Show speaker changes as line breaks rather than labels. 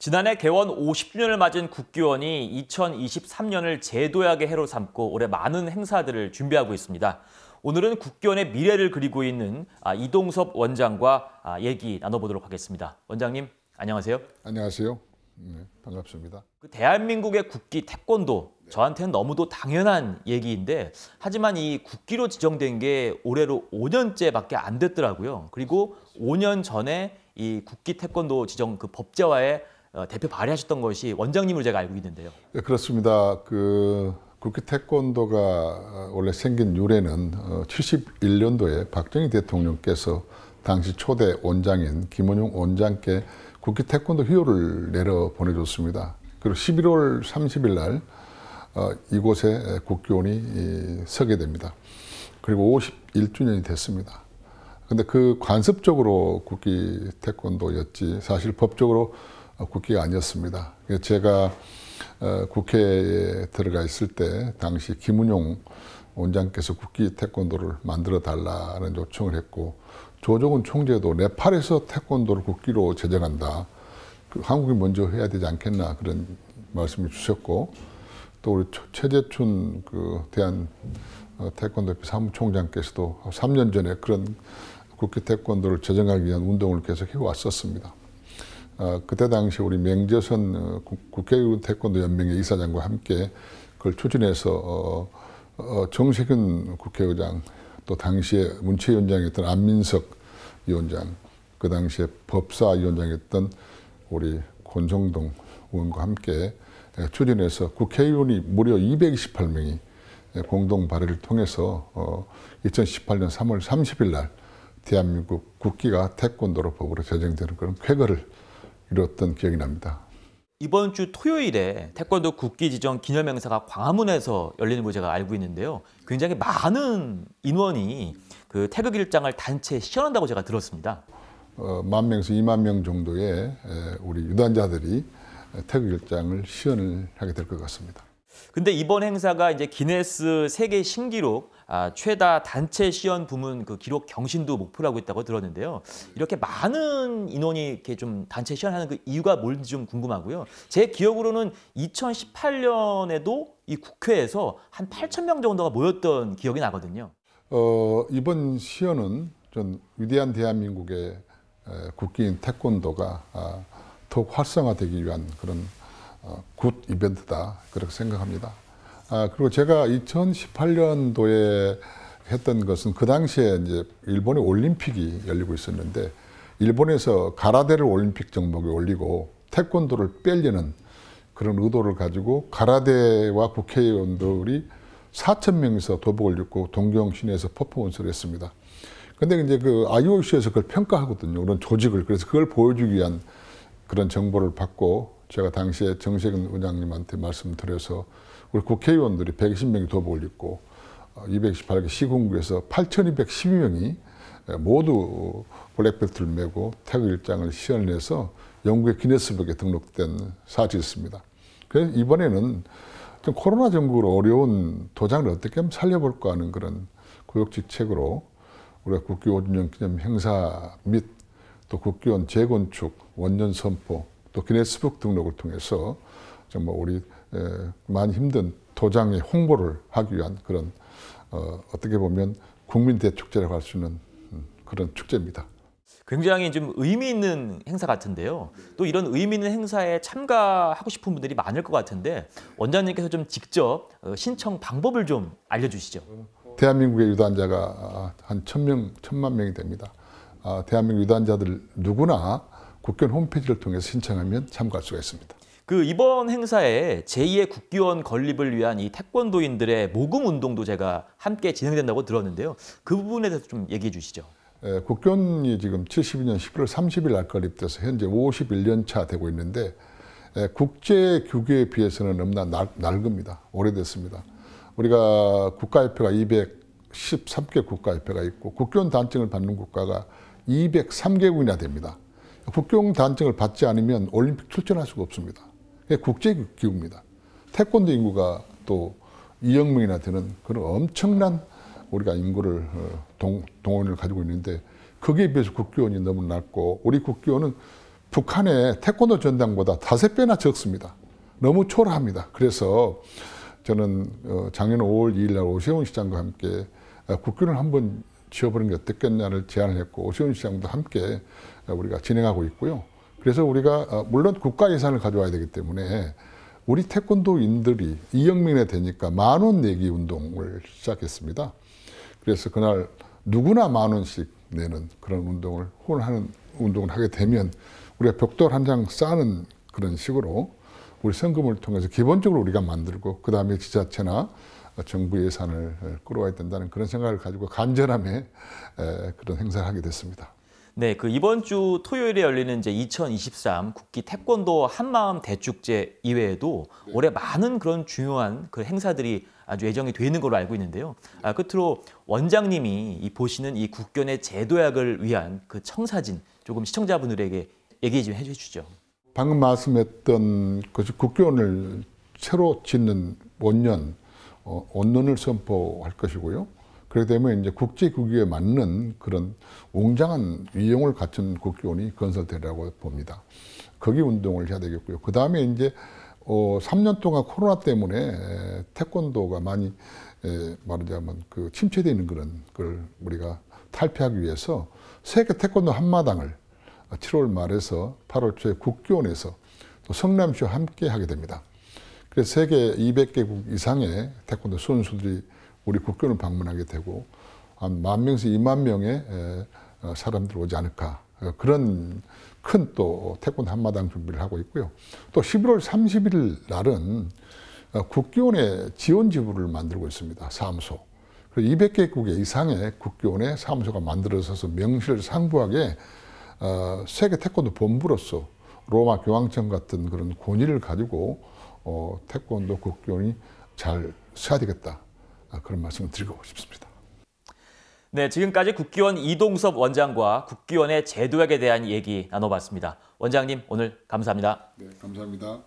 지난해 개원 50주년을 맞은 국기원이 2023년을 제도약의 해로 삼고 올해 많은 행사들을 준비하고 있습니다. 오늘은 국기원의 미래를 그리고 있는 이동섭 원장과 얘기 나눠보도록 하겠습니다. 원장님, 안녕하세요.
안녕하세요. 네, 반갑습니다.
대한민국의 국기 태권도, 저한테는 너무도 당연한 얘기인데 하지만 이 국기로 지정된 게 올해로 5년째밖에 안 됐더라고요. 그리고 5년 전에 이 국기 태권도 지정 그 법제화에 대표 발의하셨던 것이 원장님으로 제가 알고 있는데요.
네, 그렇습니다. 국기 태권도가 원래 생긴 유래는 71년도에 박정희 대통령께서 당시 초대 원장인 김원용 원장께 국기 태권도 휴호를 내려 보내줬습니다. 그리고 11월 30일 날 이곳에 국기원이 서게 됩니다. 그리고 51주년이 됐습니다. 근데 그 관습적으로 국기 태권도였지 사실 법적으로 국기가 아니었습니다. 제가 국회에 들어가 있을 때 당시 김은용 원장께서 국기 태권도를 만들어 달라는 요청을 했고 조정훈 총재도 네팔에서 태권도를 국기로 제정한다. 한국이 먼저 해야 되지 않겠나 그런 말씀을 주셨고 또 우리 최재춘 대한 태권도협회 사무총장께서도 3년 전에 그런 국기 태권도를 제정하기 위한 운동을 계속 해왔었습니다. 그때 당시 우리 맹재선 국회의원 태권도 연맹의 이사장과 함께 그걸 추진해서 정세균 국회의장 또 당시에 문체위원장이었던 안민석 위원장 그 당시에 법사위원장이었던 우리 권성동 의원과 함께 추진해서 국회의원이 무려 228명이 공동 발의를 통해서 2018년 3월 30일 날 대한민국 국기가 태권도로 법으로 제정되는 그런 쾌거를 이뤘던 기억이 납니다.
이번 주 토요일에 태권도 국기 지정 기념 행사가 광화문에서 열리는 걸 제가 알고 있는데요. 굉장히 많은 인원이 그 태극일장을 단체 시연한다고 제가 들었습니다.
10,000명에서 20,000명 정도의 우리 유단자들이 태극일장을 시연을 하게 될 것 같습니다.
근데 이번 행사가 이제 기네스 세계 신기록 최다 단체 시연 부문 그 기록 경신도 목표로 하고 있다고 들었는데요. 이렇게 많은 인원이 이렇게 좀 단체 시연하는 그 이유가 뭔지 좀 궁금하고요. 제 기억으로는 2018년에도 이 국회에서 한 8,000명 정도가 모였던 기억이 나거든요.
이번 시연은 좀 위대한 대한민국의 국기인 태권도가 더욱 활성화되기 위한 그런 굿 이벤트다 그렇게 생각합니다. 그리고 제가 2018년도에 했던 것은 그 당시에 이제 일본의 올림픽이 열리고 있었는데 일본에서 가라데를 올림픽 종목에 올리고 태권도를 빼려는 그런 의도를 가지고 가라데와 국회의원들이 4,000명에서 도복을 입고 동경 시내에서 퍼포먼스를 했습니다. 근데 이제 그 IOC에서 그걸 평가하거든요. 그런 조직을. 그래서 그걸 보여주기 위한 그런 정보를 받고 제가 당시에 정세균 의장님한테 말씀드려서 우리 국회의원들이 120명이 도복을 입고 228개 시군구에서 8,212명이 모두 블랙벨트를 메고 태극일장을 시연해서 영국의 기네스북에 등록된 사실이 있습니다. 그래서 이번에는 좀 코로나 전국으로 어려운 도장을 어떻게 하면 살려볼까 하는 그런 구역지책으로 우리가 국기 5주년 기념 행사 및 또 국기원 재건축, 원년 선포, 또 기네스북 등록을 통해서 정말 우리 많이 힘든 도장의 홍보를 하기 위한 그런 어떻게 보면 국민 대축제라고 할 수 있는 그런 축제입니다.
굉장히 좀 의미 있는 행사 같은데요. 또 이런 의미 있는 행사에 참가하고 싶은 분들이 많을 것 같은데 원장님께서 좀 직접 신청 방법을 좀 알려주시죠.
대한민국의 유단자가 한 1,000만 명이 됩니다. 대한민국 유단자들 누구나 국기원 홈페이지를 통해서 신청하면 참가할 수가 있습니다.
이번 행사에 제2의 국기원 건립을 위한 이 태권도인들의 모금 운동도 제가 함께 진행된다고 들었는데요. 그 부분에 대해서 좀 얘기해 주시죠.
국기원이 지금 72년 11월 30일 날 건립돼서 현재 51년 차 되고 있는데 국제 규격에 비해서는 너무나 낡습니다. 오래됐습니다. 우리가 국가협회가 213개 국가협회가 있고 국기원 단증을 받는 국가가 203개국이나 됩니다. 국기원 단증을 받지 않으면 올림픽 출전할 수가 없습니다. 국제기구입니다. 태권도 인구가 또 2억 명이나 되는 그런 엄청난 우리가 인구를 동원을 가지고 있는데 거기에 비해서 국기원이 너무 낮고 우리 국기원은 북한의 태권도 전당보다 5배나 적습니다. 너무 초라합니다. 그래서 저는 작년 5월 2일 날 오세훈 시장과 함께 국교를 한번 지어보는 게 어떻겠냐를 제안을 했고 오세훈 시장도 함께 우리가 진행하고 있고요. 그래서 우리가 물론 국가 예산을 가져와야 되기 때문에 우리 태권도인들이 2억 명이 되니까 10,000원 내기 운동을 시작했습니다. 그래서 그날 누구나 10,000원씩 내는 그런 운동을 후원하는 운동을 하게 되면 우리가 벽돌 한 장 쌓는 그런 식으로 우리 성금을 통해서 기본적으로 우리가 만들고 그 다음에 지자체나 정부 예산을 끌어와야 된다는 그런 생각을 가지고 간절함에 그런 행사를 하게 됐습니다.
네, 그 이번 주 토요일에 열리는 이제 2023 국기 태권도 한마음 대축제 이외에도 올해 많은 그런 중요한 그 행사들이 아주 예정이 돼 있는 걸로 알고 있는데요. 끝으로 원장님이 보시는 이 국견의 제도약을 위한 그 청사진 조금 시청자분들에게 얘기 좀 해주시죠.
방금 말씀했던 것이 국교원을 새로 짓는 원년을 선포할 것이고요. 그렇게 되면 이제 국제국기에 맞는 그런 웅장한 위용을 갖춘 국교원이 건설되리라고 봅니다. 거기 운동을 해야 되겠고요. 그 다음에 이제 3년 동안 코로나 때문에 태권도가 많이 말하자면 그 침체되는 그런 걸 우리가 탈피하기 위해서 세계 태권도 한마당을 7월 말에서 8월 초에 국교원에서 또 성남시와 함께 하게 됩니다. 그래서 세계 200개국 이상의 태권도 선수들이 우리 국교원을 방문하게 되고 한 10,000명에서 20,000명의 사람들이 오지 않을까 그런 큰 또 태권도 한마당 준비를 하고 있고요. 또 11월 30일 날은 국교원의 지원 지부를 만들고 있습니다. 사무소. 200개국 이상의 국교원의 사무소가 만들어져서 명실상부하게 세계 태권도 본부로서 로마 교황청 같은 그런 권위를 가지고 태권도 국교원이 잘 서야 되겠다. 그런 말씀을 드리고 싶습니다.
네, 지금까지 국기원 이동섭 원장과 국기원의 제도약에 대한 얘기 나눠봤습니다. 원장님, 오늘 감사합니다.
네, 감사합니다.